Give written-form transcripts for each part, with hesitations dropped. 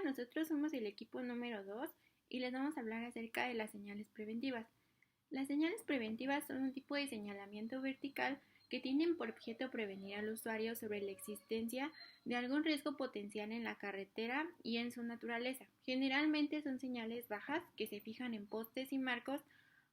nosotros somos el equipo número 2 y les vamos a hablar acerca de las señales preventivas. Las señales preventivas son un tipo de señalamiento vertical que tienen por objeto prevenir al usuario sobre la existencia de algún riesgo potencial en la carretera y en su naturaleza. Generalmente son señales bajas que se fijan en postes y marcos,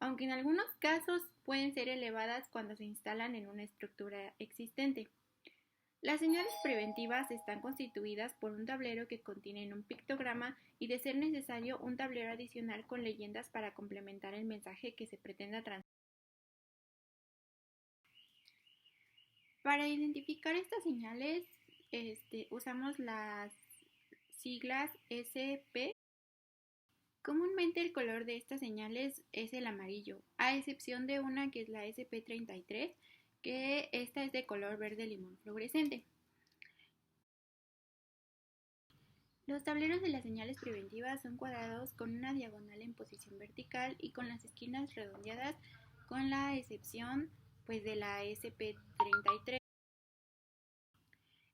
aunque en algunos casos pueden ser elevadas cuando se instalan en una estructura existente. Las señales preventivas están constituidas por un tablero que contiene un pictograma y, de ser necesario, un tablero adicional con leyendas para complementar el mensaje que se pretenda transmitir. Para identificar estas señales, usamos las siglas SP. Comúnmente el color de estas señales es el amarillo, a excepción de una que es la SP33, que esta es de color verde limón fluorescente. Los tableros de las señales preventivas son cuadrados con una diagonal en posición vertical y con las esquinas redondeadas, con la excepción de la SP33.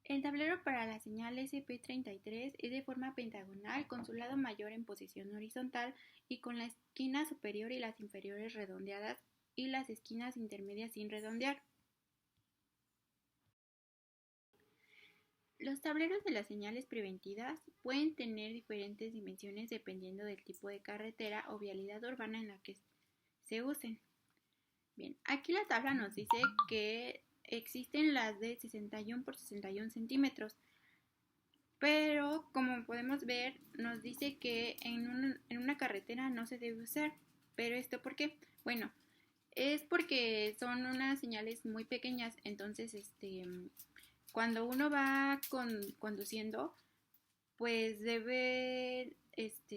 El tablero para la señal SP33 es de forma pentagonal, con su lado mayor en posición horizontal y con la esquina superior y las inferiores redondeadas y las esquinas intermedias sin redondear. Los tableros de las señales preventivas pueden tener diferentes dimensiones dependiendo del tipo de carretera o vialidad urbana en la que se usen. Bien, aquí la tabla nos dice que existen las de 61 por 61 centímetros, pero como podemos ver nos dice que en una carretera no se debe usar. ¿Pero esto por qué? Bueno, es porque son unas señales muy pequeñas, entonces cuando uno va conduciendo, pues debe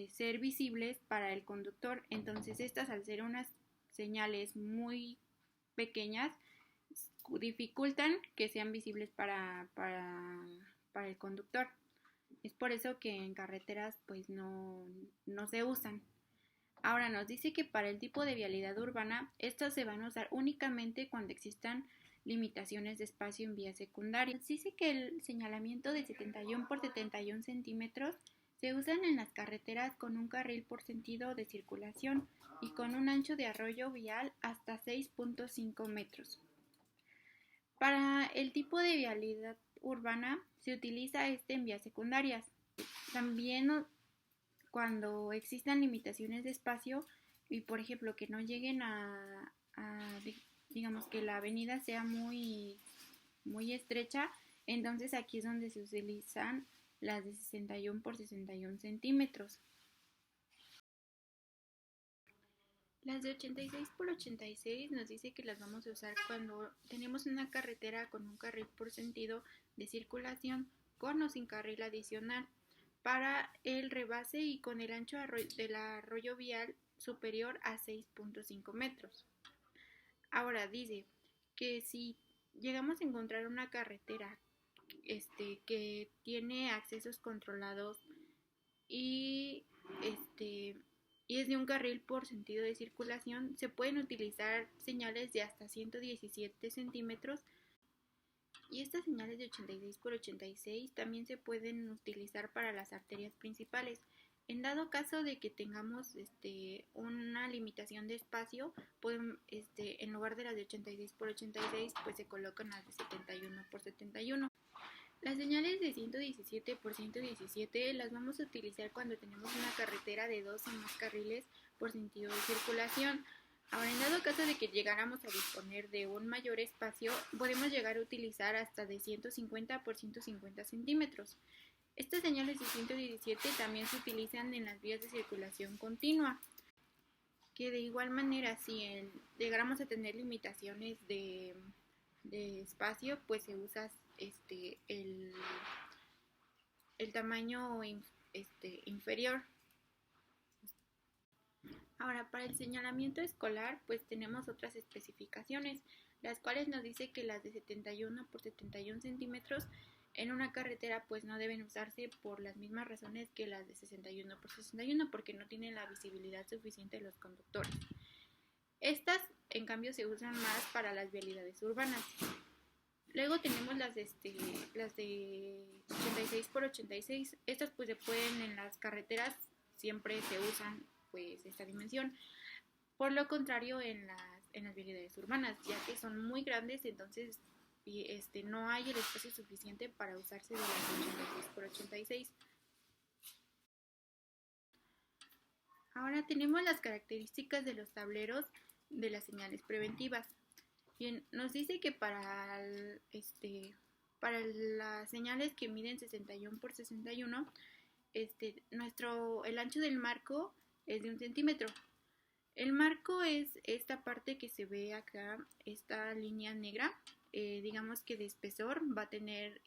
ser visibles para el conductor. Entonces estas, al ser unas señales muy pequeñas, dificultan que sean visibles para el conductor. Es por eso que en carreteras pues no se usan. Ahora nos dice que para el tipo de vialidad urbana, estas se van a usar únicamente cuando existan limitaciones de espacio en vías secundarias. Nos dice que el señalamiento de 71 por 71 centímetros se usan en las carreteras con un carril por sentido de circulación y con un ancho de arroyo vial hasta 6.5 metros. Para el tipo de vialidad urbana se utiliza en vías secundarias. También cuando existan limitaciones de espacio y, por ejemplo, que no lleguen digamos que la avenida sea muy estrecha, entonces aquí es donde se utilizan las de 61 por 61 centímetros. Las de 86 por 86 nos dice que las vamos a usar cuando tenemos una carretera con un carril por sentido de circulación, con o sin carril adicional, para el rebase y con el ancho del arroyo vial superior a 6.5 metros. Ahora dice que si llegamos a encontrar una carretera que tiene accesos controlados y es de un carril por sentido de circulación, se pueden utilizar señales de hasta 117 centímetros. Y estas señales de 86 por 86 también se pueden utilizar para las arterias principales. En dado caso de que tengamos una limitación de espacio, en lugar de las de 86 por 86, pues se colocan las de 71 por 71. Las señales de 117 por 117 las vamos a utilizar cuando tenemos una carretera de 2 o más carriles por sentido de circulación. Ahora, en dado caso de que llegáramos a disponer de un mayor espacio, podemos llegar a utilizar hasta de 150 por 150 centímetros. Estas señales de 117 también se utilizan en las vías de circulación continua, que de igual manera, si llegáramos a tener limitaciones de espacio, pues se usa el tamaño inferior. Ahora, para el señalamiento escolar, pues tenemos otras especificaciones, las cuales nos dice que las de 71 por 71 centímetros en una carretera pues no deben usarse por las mismas razones que las de 61 por 61, porque no tienen la visibilidad suficiente de los conductores. Estas, en cambio, se usan más para las vialidades urbanas. Luego tenemos las de 86 por 86. Estas pues se pueden en las carreteras, siempre se usan pues esta dimensión. Por lo contrario en las vialidades urbanas, ya que son muy grandes, entonces no hay el espacio suficiente para usarse de las 86 por 86. Ahora tenemos las características de los tableros de las señales preventivas. Bien, nos dice que para las señales que miden 61 por 61, el ancho del marco es de 1 centímetro. El marco es esta parte que se ve acá, esta línea negra. Digamos que de espesor va a tener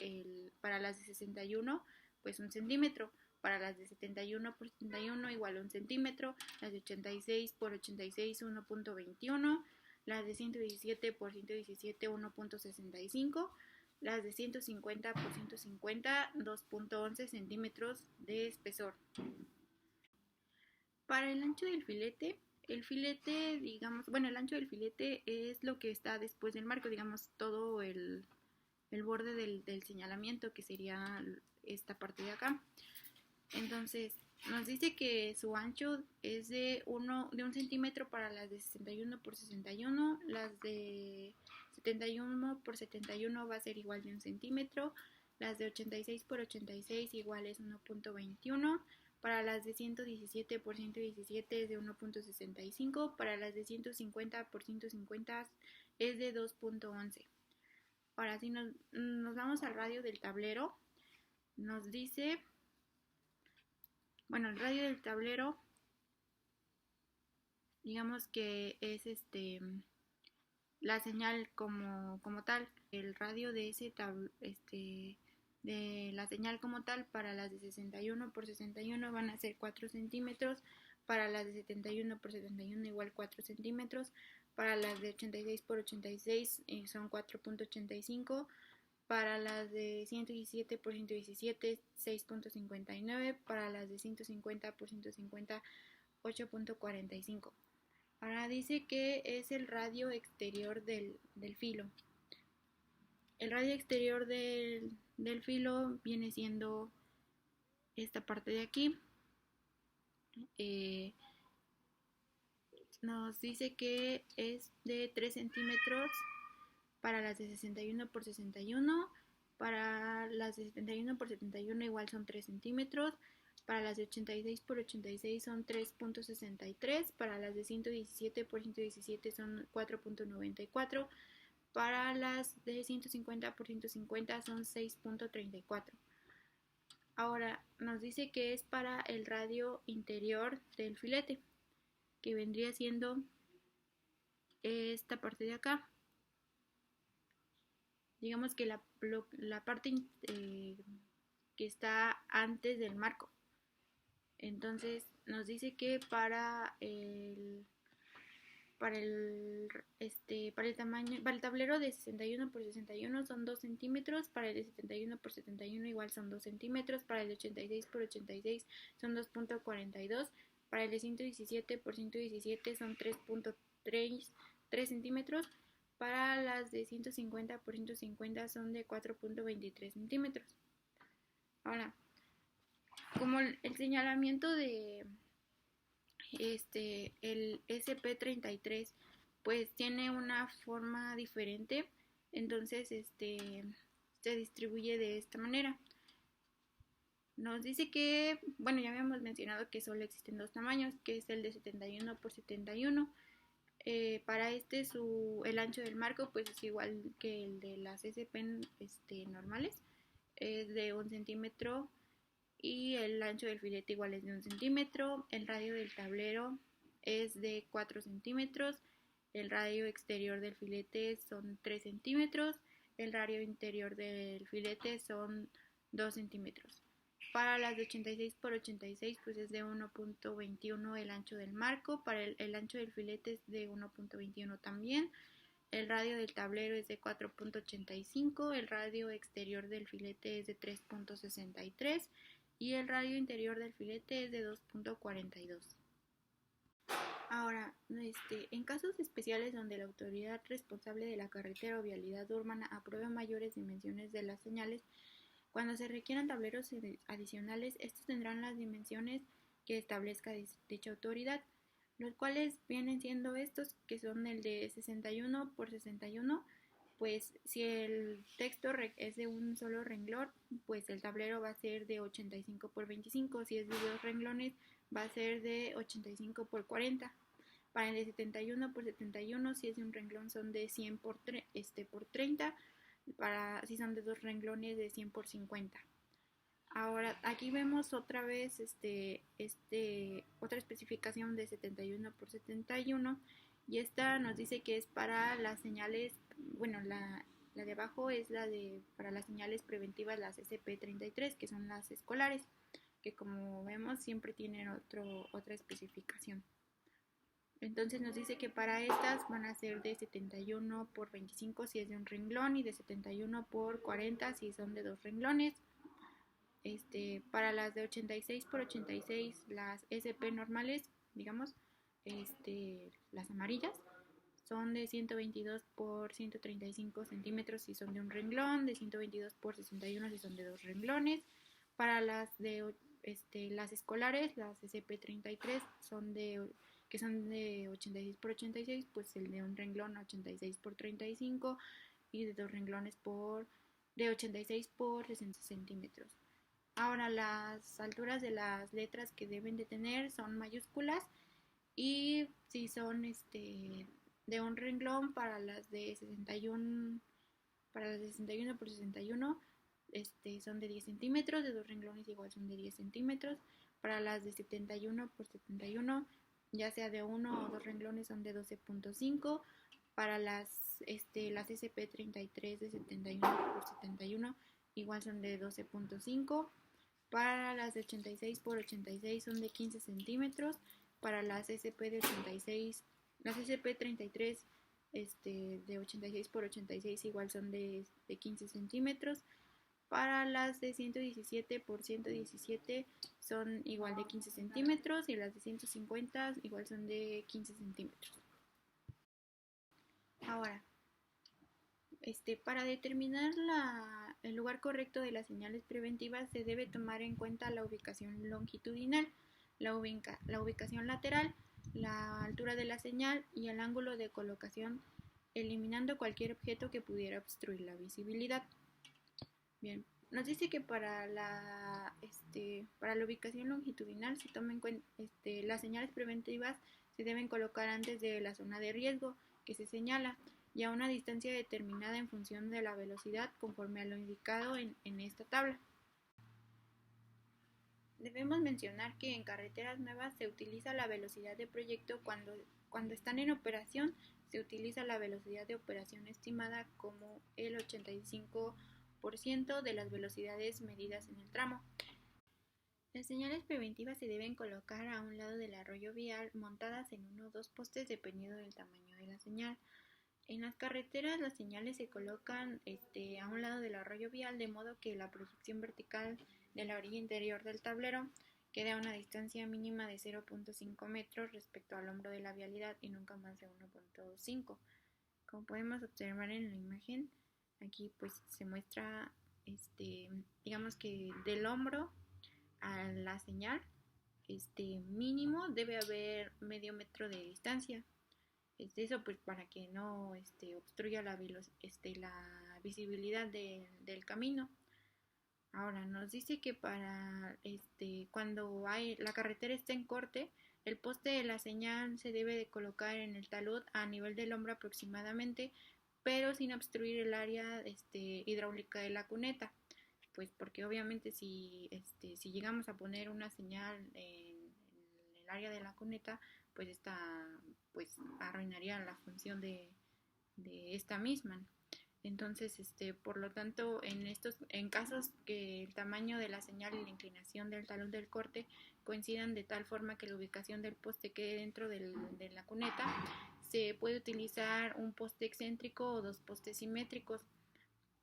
para las de 61 pues 1 centímetro, para las de 71 por 71 igual a 1 centímetro, las de 86 por 86 1.21, las de 117 por 117 1.65, las de 150 por 150 2.11 centímetros de espesor. Para el ancho del filete, el ancho del filete es lo que está después del marco, digamos, todo el borde del señalamiento, que sería esta parte de acá. Entonces, nos dice que su ancho es de 1 centímetro para las de 61 por 61, las de 71 por 71 va a ser igual de 1 centímetro, las de 86 por 86 igual es 1.21, para las de 117 por 117 es de 1.65, para las de 150 por 150 es de 2.11. Ahora, si nos vamos al radio del tablero, nos dice, el radio del tablero, digamos que es la señal como tal. El radio de de la señal como tal para las de 61 por 61 van a ser 4 centímetros, para las de 71 por 71 igual 4 centímetros, para las de 86 por 86 son 4.85, para las de 117 por 117 6.59, para las de 150 por 150 8.45. Ahora dice que es el radio exterior del filo. El radio exterior del filo viene siendo esta parte de aquí. Nos dice que es de 3 centímetros para las de 61 por 61, para las de 71 por 71 igual son 3 centímetros, para las de 86 por 86 son 3.63, para las de 117 por 117 son 4.94, para las de 150 por 150 son 6.34. Ahora nos dice que es para el radio interior del filete, que vendría siendo esta parte de acá. Digamos que la parte que está antes del marco. Entonces nos dice que para el tablero de 61 por 61 son 2 centímetros, para el de 71 por 71 igual son 2 centímetros, para el de 86 por 86 son 2.42, para el de 117 por 117 son 3.3 centímetros, para las de 150 por 150 son de 4.23 centímetros. Ahora, como el señalamiento de el SP33 pues tiene una forma diferente, entonces se distribuye de esta manera. Nos dice que, ya habíamos mencionado que solo existen dos tamaños, que es el de 71 por 71. Para el ancho del marco pues es igual que el de las SP normales, es de 1 centímetro, y el ancho del filete igual es de 1 centímetro. El radio del tablero es de 4 centímetros, el radio exterior del filete son 3 centímetros, el radio interior del filete son 2 centímetros. Para las de 86 por 86 pues es de 1.21 el ancho del marco, para el ancho del filete es de 1.21 también. El radio del tablero es de 4.85, el radio exterior del filete es de 3.63 y el radio interior del filete es de 2.42. Ahora, en casos especiales donde la autoridad responsable de la carretera o vialidad urbana apruebe mayores dimensiones de las señales, cuando se requieran tableros adicionales, estos tendrán las dimensiones que establezca dicha autoridad, los cuales vienen siendo estos, que son el de 61 por 61. Pues si el texto es de un solo renglón, pues el tablero va a ser de 85 por 25. Si es de dos renglones, va a ser de 85 por 40. Para el de 71 por 71, si es de un renglón, son de 100 por 30. Para si son de dos renglones, de 100 por 50. Ahora, aquí vemos otra vez otra especificación de 71 por 71, y esta nos dice que es para las señales, bueno, la de abajo es para las señales preventivas, las SP33, que son las escolares, que como vemos siempre tienen otra especificación. Entonces nos dice que para estas van a ser de 71 por 25 si es de un renglón, y de 71 por 40 si son de dos renglones. Para las de 86 por 86, las SP normales, digamos, las amarillas, son de 122 por 135 centímetros si son de un renglón, de 122 por 61 si son de dos renglones. Para las escolares, las SP33 que son de 86 por 86, pues el de un renglón 86 por 35 y de dos renglones de 86 por 60 centímetros. Ahora, las alturas de las letras que deben de tener son mayúsculas, y si son de un renglón, para las de 61 por 61, son de 10 centímetros, de dos renglones igual son de 10 centímetros. Para las de 71 por 71, ya sea de uno o dos renglones, son de 12.5. Para las SP33 de 71 por 71, igual son de 12.5. Para las de 86 por 86 son de 15 centímetros. Para las las SP33 de 86 por 86 igual son de 15 centímetros. Para las de 117 por 117 son igual de 15 centímetros, y las de 150 igual son de 15 centímetros. Ahora, para determinar el lugar correcto de las señales preventivas se debe tomar en cuenta la ubicación longitudinal, la ubicación lateral, la altura de la señal y el ángulo de colocación, eliminando cualquier objeto que pudiera obstruir la visibilidad. Bien, nos dice que para la ubicación longitudinal se toma en cuenta, las señales preventivas se deben colocar antes de la zona de riesgo que se señala, y a una distancia determinada en función de la velocidad, conforme a lo indicado en esta tabla. Debemos mencionar que en carreteras nuevas se utiliza la velocidad de proyecto cuando están en operación. Se utiliza la velocidad de operación estimada como el 85% de las velocidades medidas en el tramo. Las señales preventivas se deben colocar a un lado del arroyo vial, montadas en uno o dos postes dependiendo del tamaño de la señal. En las carreteras las señales se colocan a un lado del arroyo vial, de modo que la proyección vertical de la orilla interior del tablero quede a una distancia mínima de 0.5 metros respecto al hombro de la vialidad y nunca más de 1.5. Como podemos observar en la imagen, aquí pues se muestra, digamos que del hombro a la señal, mínimo debe haber medio metro de distancia. Eso pues para que no obstruya la visibilidad del camino. Ahora nos dice que para cuando la carretera está en corte, el poste de la señal se debe de colocar en el talud a nivel del hombro aproximadamente, pero sin obstruir el área hidráulica de la cuneta, pues porque obviamente si llegamos a poner una señal en el área de la cuneta, pues esta pues arruinaría la función de esta misma. Entonces, por lo tanto, en casos que el tamaño de la señal y la inclinación del talud del corte coincidan de tal forma que la ubicación del poste quede dentro de la cuneta, se puede utilizar un poste excéntrico o dos postes simétricos.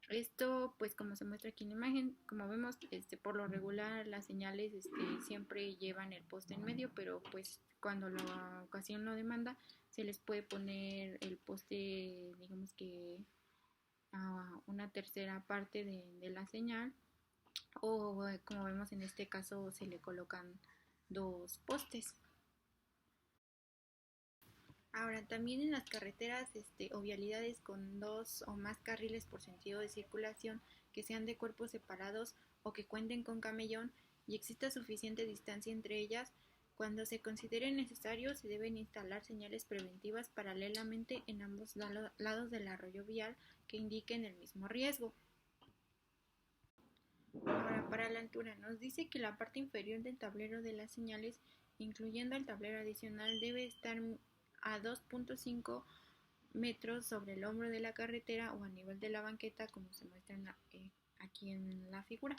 Esto, pues como se muestra aquí en la imagen, como vemos, por lo regular las señales siempre llevan el poste en medio, pero pues cuando la ocasión lo demanda, se les puede poner el poste, digamos que a una tercera parte de la señal, o como vemos en este caso, se le colocan dos postes. Ahora, también en las carreteras o vialidades con dos o más carriles por sentido de circulación que sean de cuerpos separados o que cuenten con camellón y exista suficiente distancia entre ellas, cuando se considere necesario se deben instalar señales preventivas paralelamente en ambos lados del arroyo vial que indiquen el mismo riesgo. Ahora, para la altura, nos dice que la parte inferior del tablero de las señales, incluyendo el tablero adicional, debe estar a 2.5 metros sobre el hombro de la carretera o a nivel de la banqueta, como se muestra aquí en la figura.